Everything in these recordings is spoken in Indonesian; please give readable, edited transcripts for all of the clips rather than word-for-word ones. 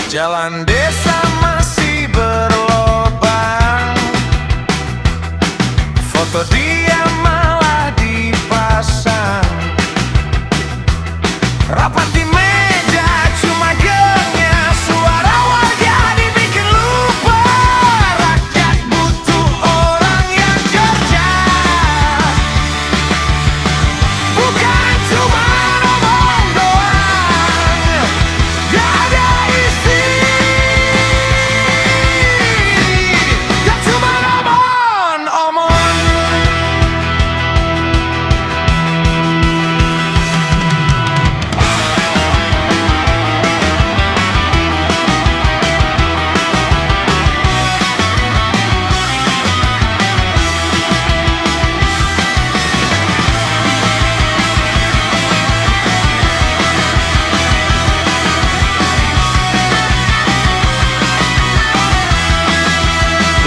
Jalan desa masih berlobang, foto dia malah dipasang. Rapat di meja cuma gengnya, suara warga dibikin lupa. Rakyat butuh orang yang kerja, bukan cuma ngomong doang. Gak ada isi, gak cuma omong-omong.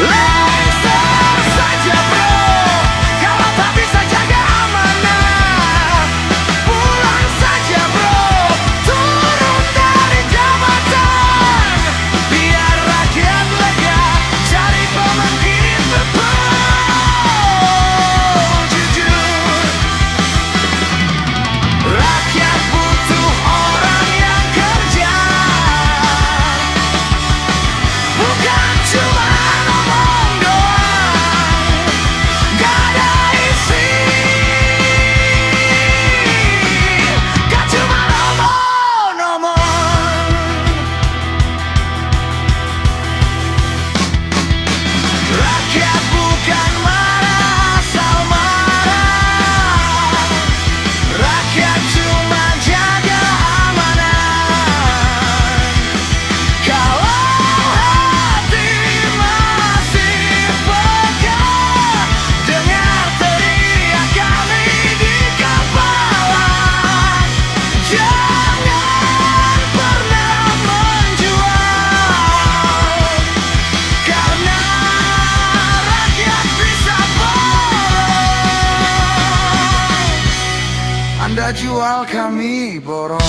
Langsung saja bro, kalau tak bisa jaga amanah. Pulang saja bro, turun dari jabatan. Biar rakyat lega, cari pemimpin jujur. Rakyat butuh orang yang kerja, bukan cuma ngomong doang. Gak ada isi, gak cuma omong-omong. Rakyat bukan marah asal marah. Rakyat cuma jaga amanah. Kalau hati masih peka, dengar teriak kami di kepala. Jangan pernah menjual, karena rakyat bisa borong. Anda jual, kami borong.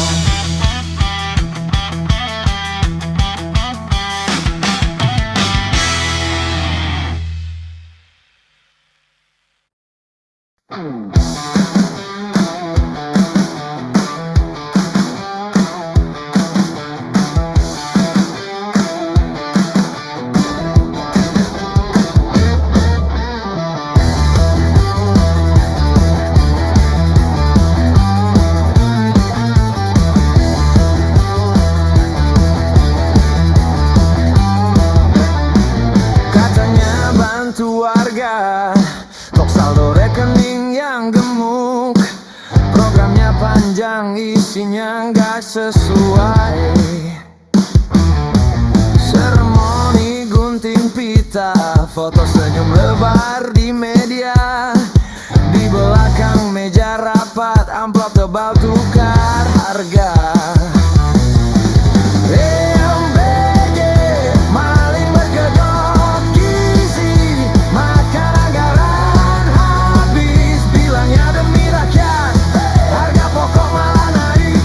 Katanya bantu warga, kok saldo rekening yang gemuk. Programnya panjang, isinya nggak sesuai. Seremoni gunting pita, foto senyum lebar di media. Di belakang meja rapat, amplop tebal tukar harga. EMBG maling berkedok gizi, makan anggaran habis. Bilangnya demi rakyat, harga pokok malah naik.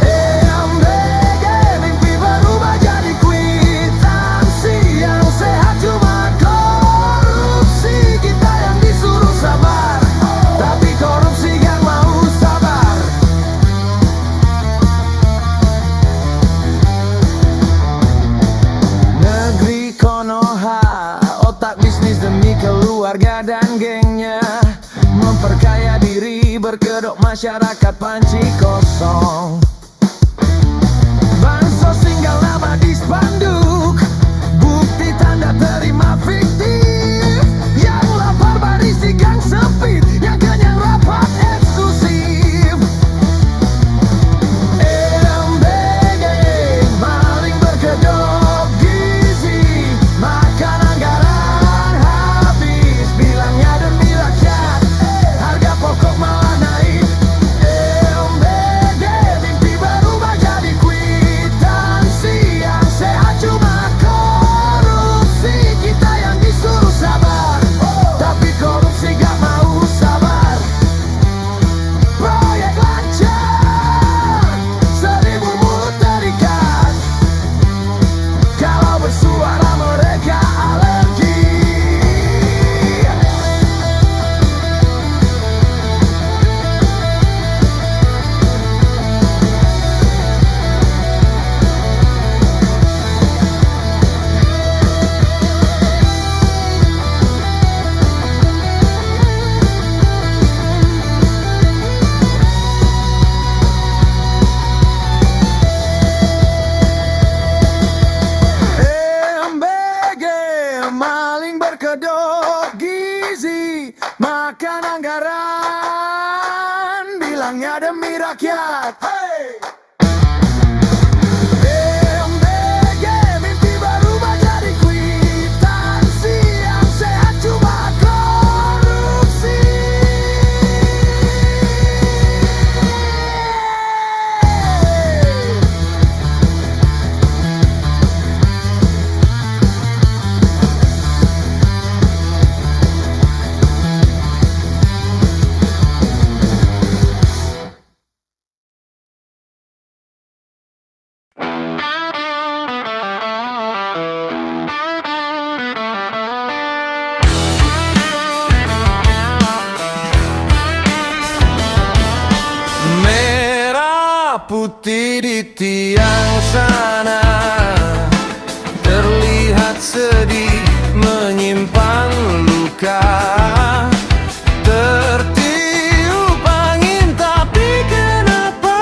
EMBG mimpi berubah jadi kwitansi, yang sehat cuma korupsi. Otak bisnis demi keluarga dan gengnya, memperkaya diri berkedok masyarakat panci kosong. Bansos tinggal nama di spanduk, bukti tanda terima fiktif. Yang lapar baris di gang sempit, yang kenyang rapat eksklusif. MBG maling berkedok gizi, makan anggaran habis, bilangnya demi rakyat, harga pokok malah naik. MBG mimpi berubah jadi kwitansi, yang sehat cuma korupsi. Kita yang disuruh sabar, tapi korupsi gak mau sabar. Proyek lancar, 1000 mulut terikat, kalau bersuara mereka alergi. MBG maling berkedok gizi, makan anggaran, bilangnya demi rakyat. Hey! MBG mimpi berubah jadi kwitansi, yang sehat cuma korupsi. Merah putih di tiang sana, terlihat sedih menyimpan luka. Tertiup angin tapi kenapa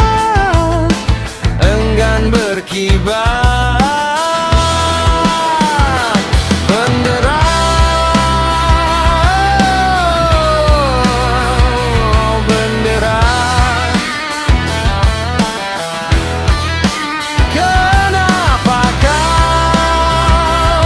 enggan berkibar. Bendera, bendera, kenapa kau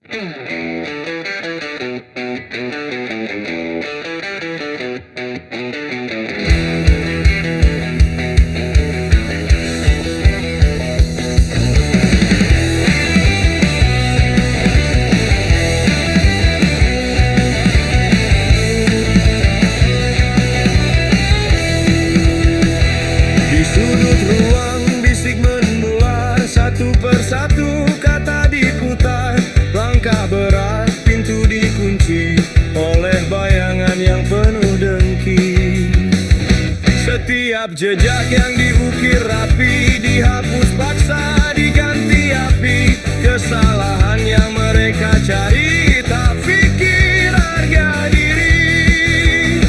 Di sudut ruang bisik mendular, satu persatu kata diputar. Langkah berat, pintu dikunci oleh bayangan yang penuh dengki. Setiap jejak yang diukir rapi dihapus paksa, diganti api. Kesalahan yang mereka cari tak pikir harga diri.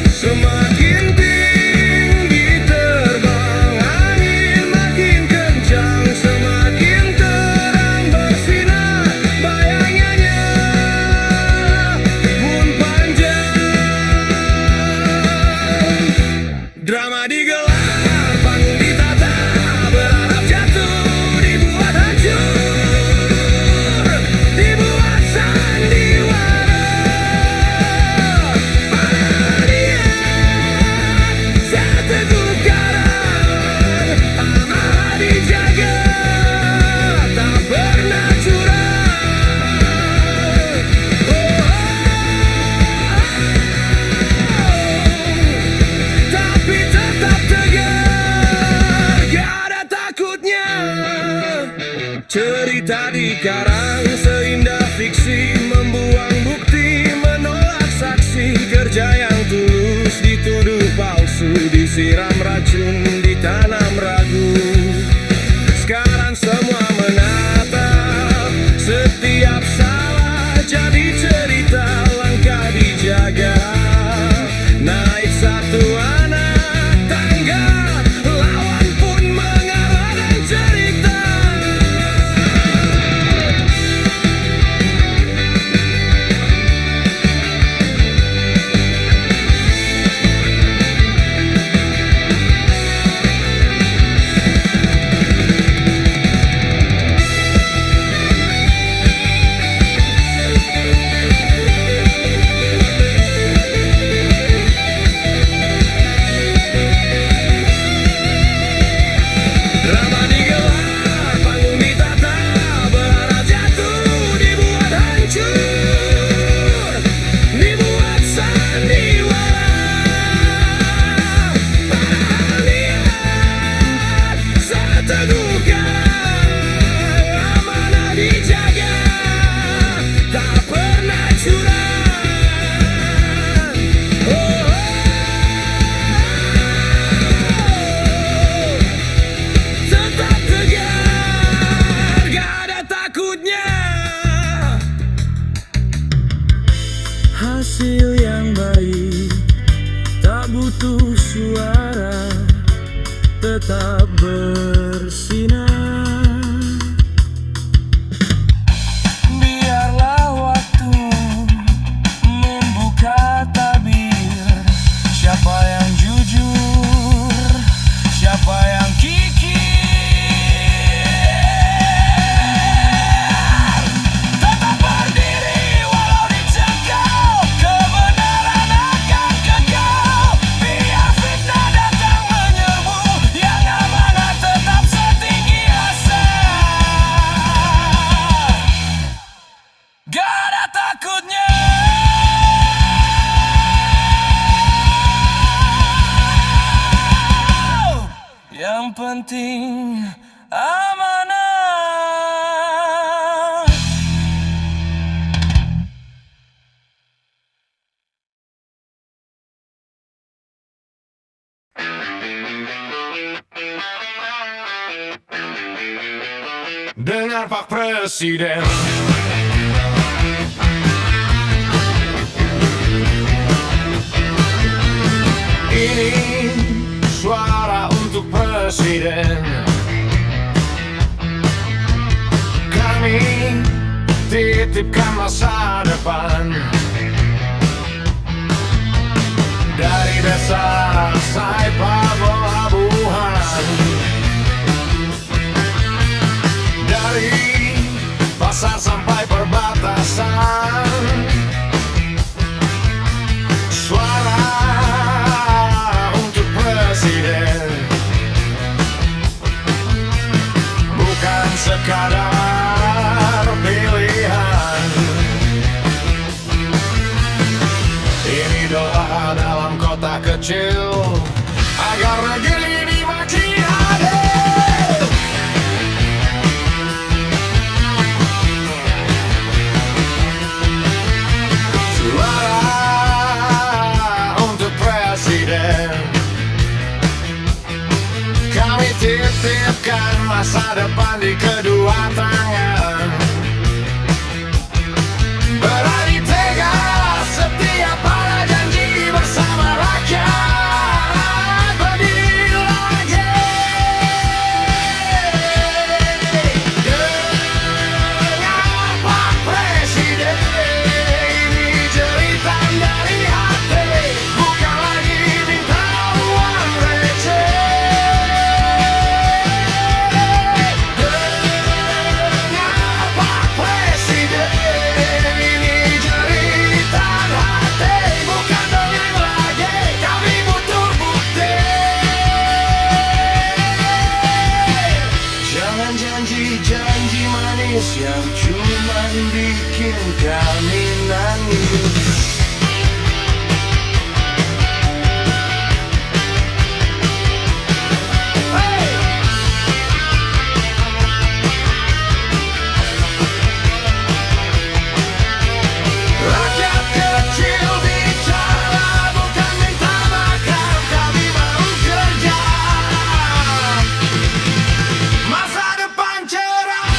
Semakin tinggi terbang angin, makin kencang, semakin terang bersinar bayangannya pun panjang. Drama digelar, panggung ditata, berharap jatuh, dibuat hancur, dibuat sandiwara. Pada dia seteguh karang, amanah dijaga, tak pernah curang. Tapi tetap tegar, gak ada takutnya. Cerita dikarang seindah fiksi, membuang bukti, menolak saksi. Kerja yang tulus dituduh palsu, disiram racun, ditanam ragu. Sekarang semua menatap, setiap salah jadi cerita. Langkah dijaga, naik satu anak tangga, lawan pun mengalah dan cerita. Drama digelar, panggung ditata, berharap jatuh, dibuat hancur, dibuat sandiwara. Padahal niat seteguh karang, amanah dijaga, tak pernah curang. Tetap tegar, gak ada takutnya. Hasil yang baik tak butuh suara, tetap bersinar. Biarlah waktu membuka tabir, siapa yang jujur, siapa yang kikir. Tetap berdiri walau dicekal, kebenaran akan kekal. Biar fitnah datang menyerbu, yang amanah tetap setinggi asa. Gak ada takutnya. Yang penting amanah. Dengar Pak Presiden, ini suara untuk Presiden. Kami titipkan masa depan dari desa sampai pelabuhan, dari pasar sampai perbatasan. titipkan masa depan di kedua tangan. Berani tegas setiap pada janji bersama rakyat. Berdiri lagi dengan Pak Presiden. Ini jeritan dari hati, bukan lagi minta uang receh. Dengan Pak Presiden, ini jeritan hati, bukan dongeng lagi, kami butuh bukti. Jangan janji-janji manis yang cuma bikin kami nangis. Rakyat kecil bicara, bukan minta makan, kami mau kerja. Masa depan cerah.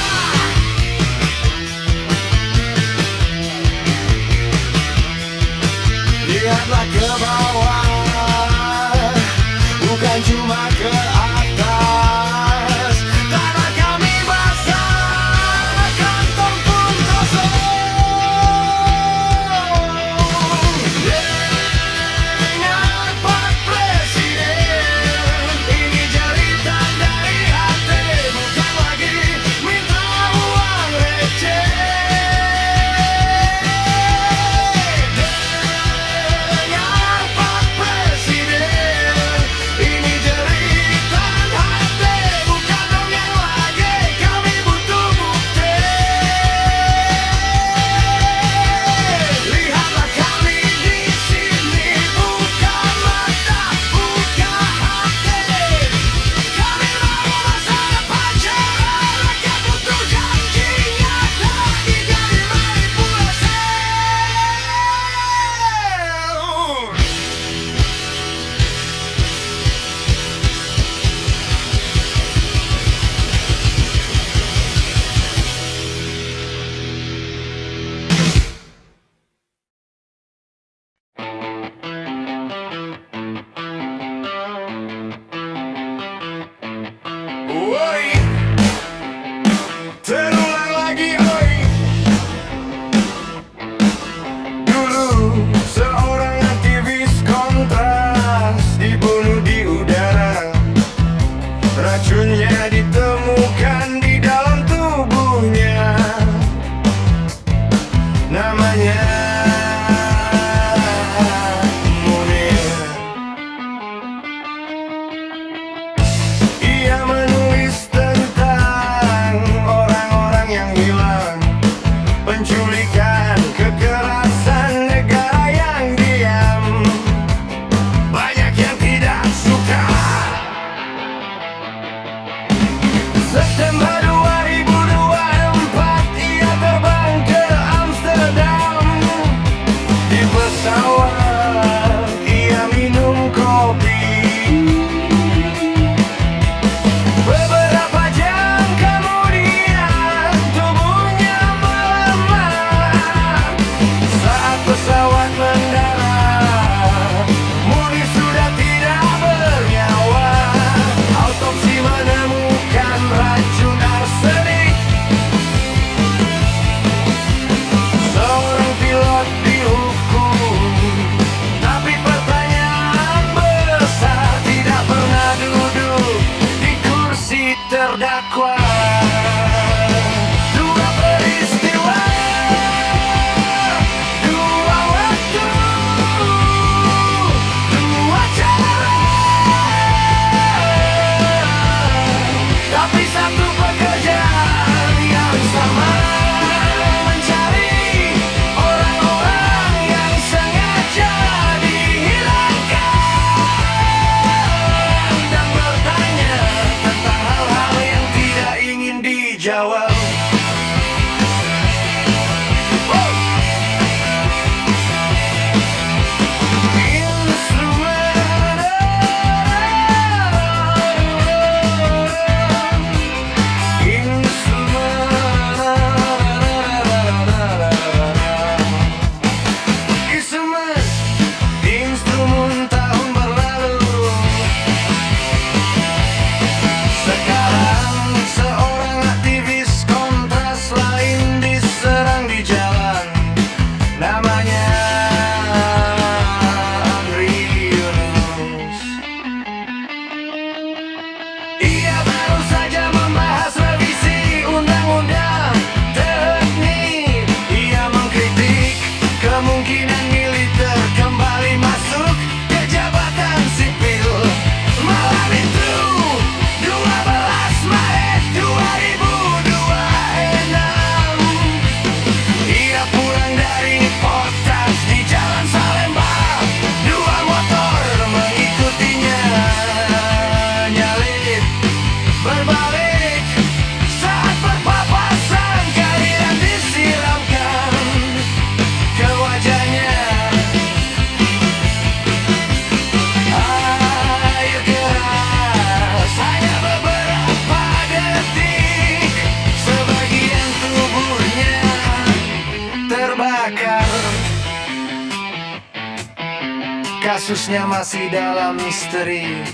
Kasusnya masih dalam misteri,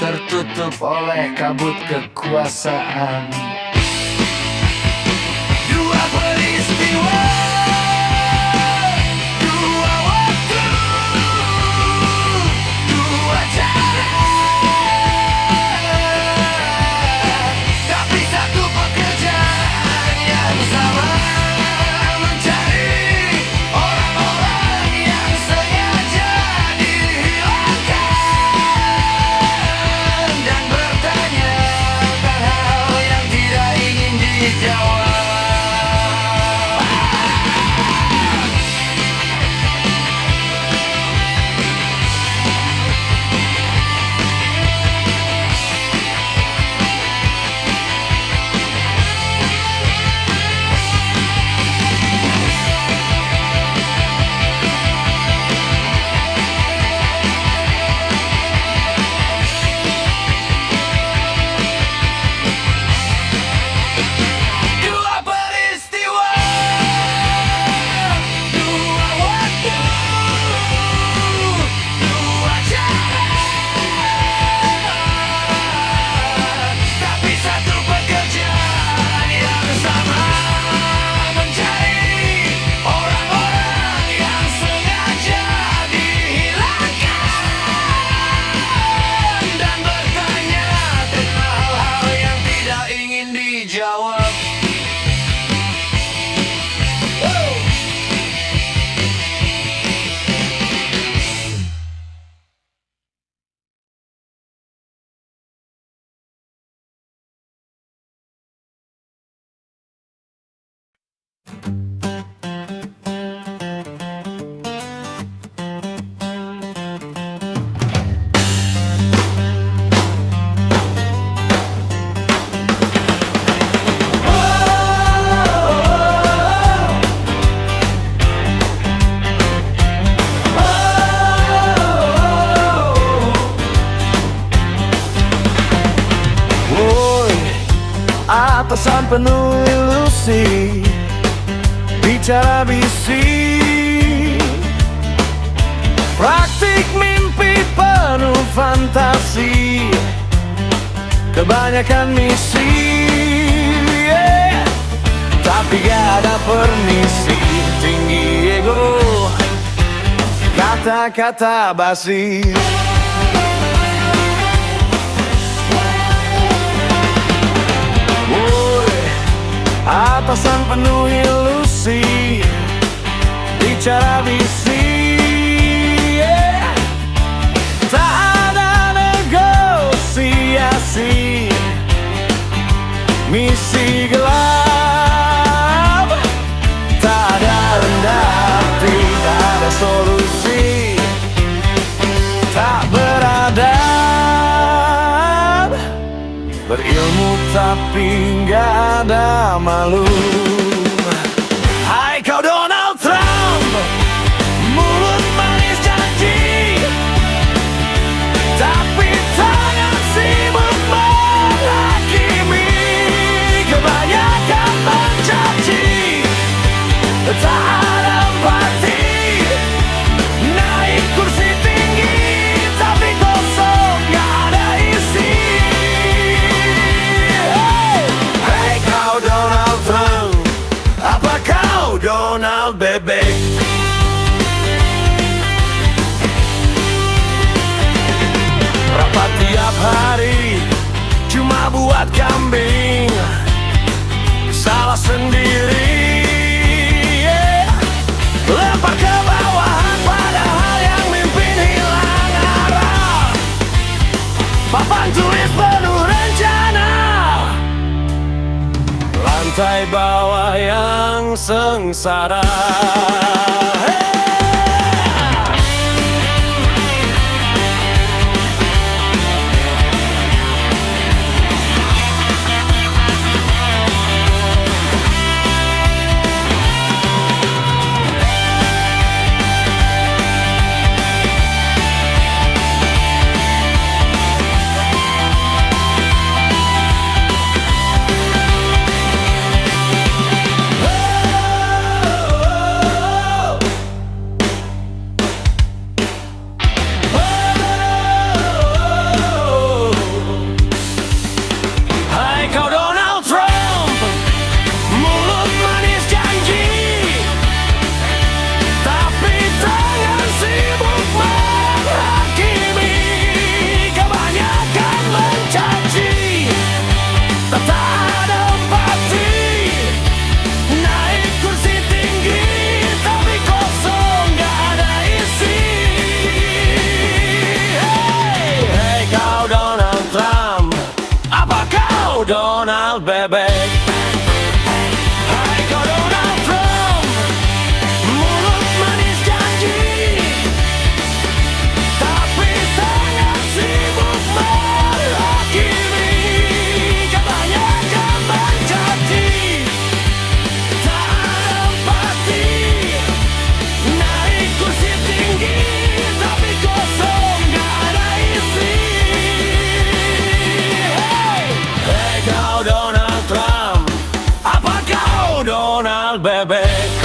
tertutup oleh kabut kekuasaan. Dua peristiwa, dua waktu, dua cara, tapi satu pekerjaan yang sama, mencari orang-orang yang sengaja dihilangkan dan bertanya tentang hal yang tidak ingin dijawab. Dua peristiwa, dua waktu, dua cara, tapi satu pekerjaan yang sama, mencari orang-orang yang sengaja dihilangkan dan bertanya tentang hal-hal yang tidak ingin dijawab. Woi, atasan penuh ilusi, bicara bisik, praktik mimpi penuh fantasi, kebanyakan misi, tapi gak ada permisi, tinggi ego, kata-kata basi. Atasan penuh ilusi, bicara visi, tak ada negosiasi, misi gelap, tak ada rendah hati, tak ada solusi, tak beradab, berilmu tapi nggak ada malu. Hai kau Donald Trump, mulut manis janji, tapi tangan sibuk menghakimi, kebanyakan mencaci, tak ada empati, naik kursi tinggi tapi kosong gak ada isi. Hey kau Donald Trump, apa kau Donald Bebek? Rapat tiap hari cuma buat kambing, salah sendiri, lempar ke bawahan padahal yang mimpin hilang arah, papan tulis penuh rencana, lantai bawah yang sengsara. bebek. Hai kau Donald Trump, mulut manis janji, tapi sangat sibuk menghakimi. Kebanyakan mencaci, tak ada empati, naik kursi tinggi, tapi kosong gak ada isi. Hey kau Donald Trump, apa kau Donald bebek?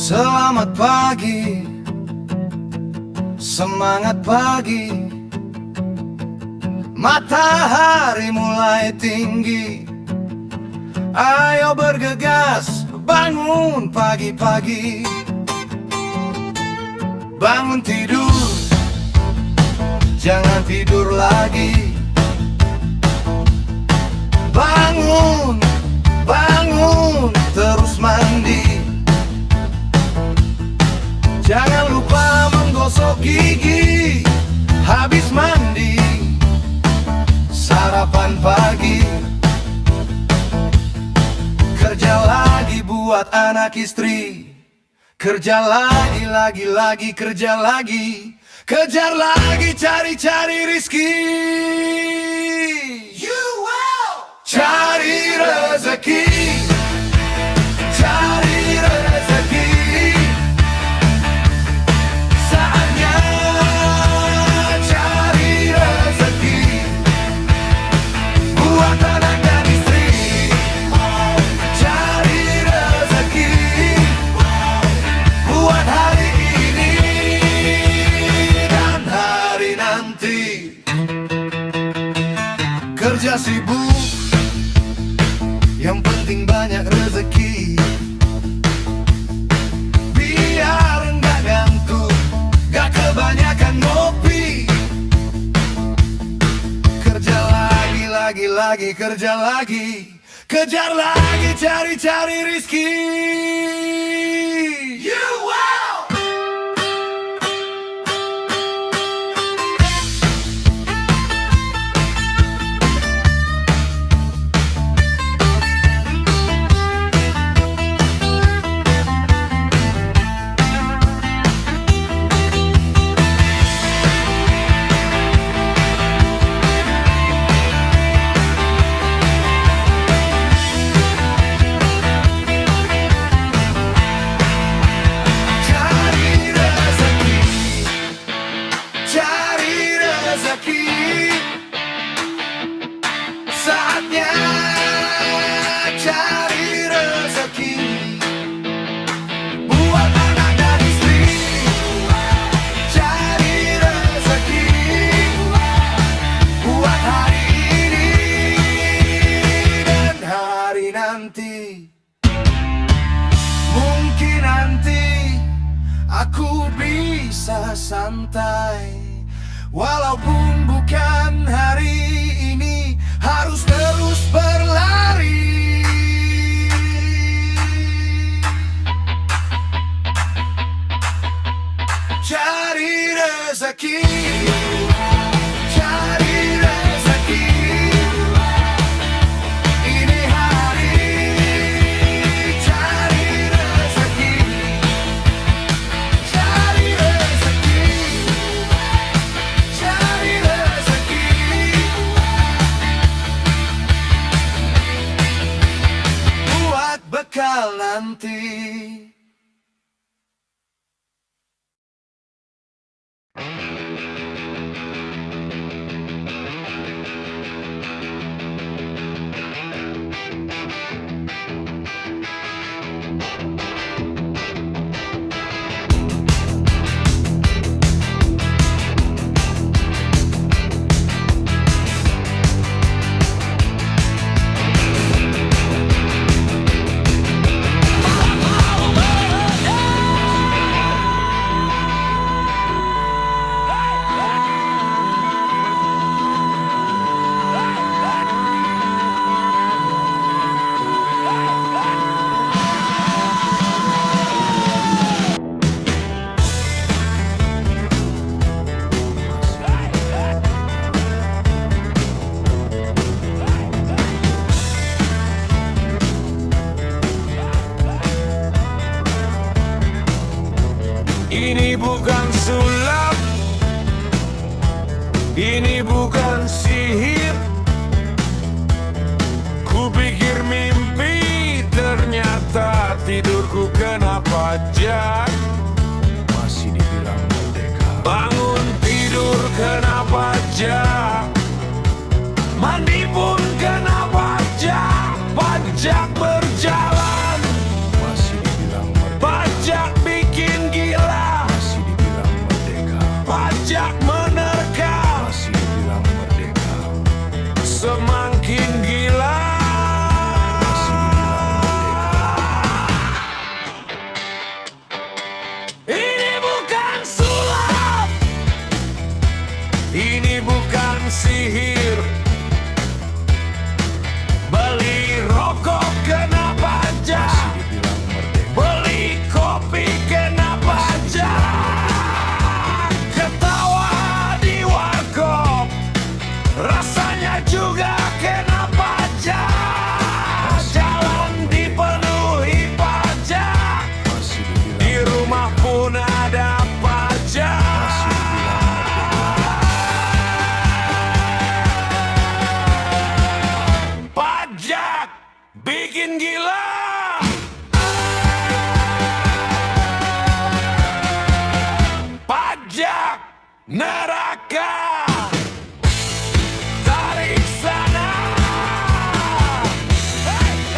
Selamat pagi, semangat pagi, matahari mulai tinggi. Ayo bergegas, bangun pagi-pagi. Bangun tidur, jangan tidur lagi. Bangun, bangun, terus mandi. Jangan lupa menggosok gigi habis mandi. Sarapan pagi, kerja lagi buat anak istri. Kerja lagi, kerja lagi. Kejar lagi, cari-cari rizki. Cari rezeki, cari rezeki. Saatnya cari rezeki buat anak dan istri. Cari rezeki buat hari ini dan hari nanti. Kerja sibuk, yang penting banyak rezeki. Biar enggak ngantuk, gak kebanyakan ngopi. Kerja lagi, kerja lagi. Kejar lagi, cari-cari rizki. Saatnya cari rezeki buat anak dan istri. Cari rezeki buat hari ini dan hari nanti. Mungkin nanti aku bisa santai, walaupun bukan hari ini. Harus terus berlari. Cari rezeki, cari rezeki. Ini hari cari rezeki. Cari rezeki, cari rezeki buat bekal nanti. Ini bukan sulap, ini bukan sihir. Ku pikir mimpi, ternyata tidurku kena pajak. Masih dibilang merdeka. Bangun tidur kena pajak, mandi pun kena pajak. Pajak berjalan, masih dibilang merdeka. Pajak bikin gila, masih dibilang merdeka. Pajak menerka, masih dibilang merdeka. Semakin gila, masih dibilang merdeka. Ini bukan sulap, ini bukan sihir. Beli rokok kena pajak, beli kopi kena pajak. Ketawa di warkop, rasanya juga kena pajak. Jalan dipenuhi pajak, di rumah pun ada pajak. Pajak bikin gila. Pajak neraka. Tarik sana,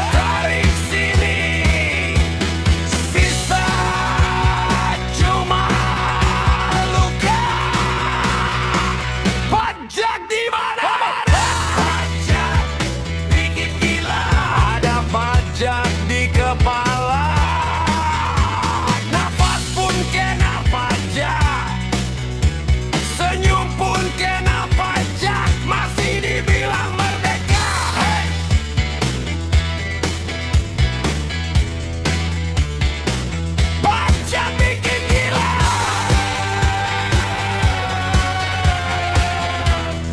tarik sini, sisa cuma luka. Pajak di mana-mana. Pajak bikin gila. Ada pajak di kepala, nafas pun kena pajak, senyum pun kena pajak. Masih dibilang merdeka. Hey! Pajak bikin gila.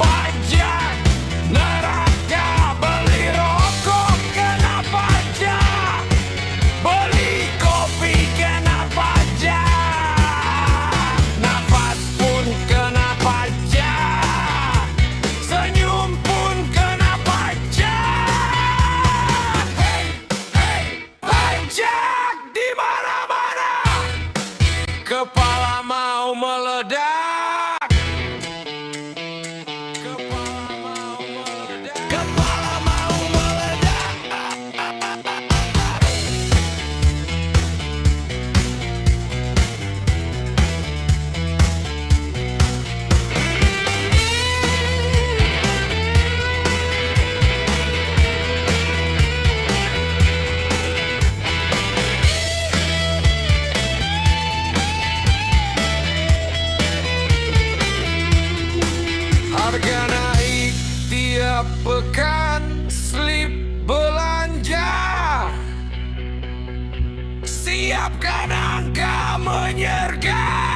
Pajak neraka. Beli rokok kena pajak, beli kopi kena pajak. Nafas pun kena pajak, senyum pun kena pajak. Hey, hey, pajak di mana-mana. Kepala mau meledak. Kepala mau meledak. Kepala mau meledak. Harga naik tiap pekan, slip belanja. Siapkan angka menyergap.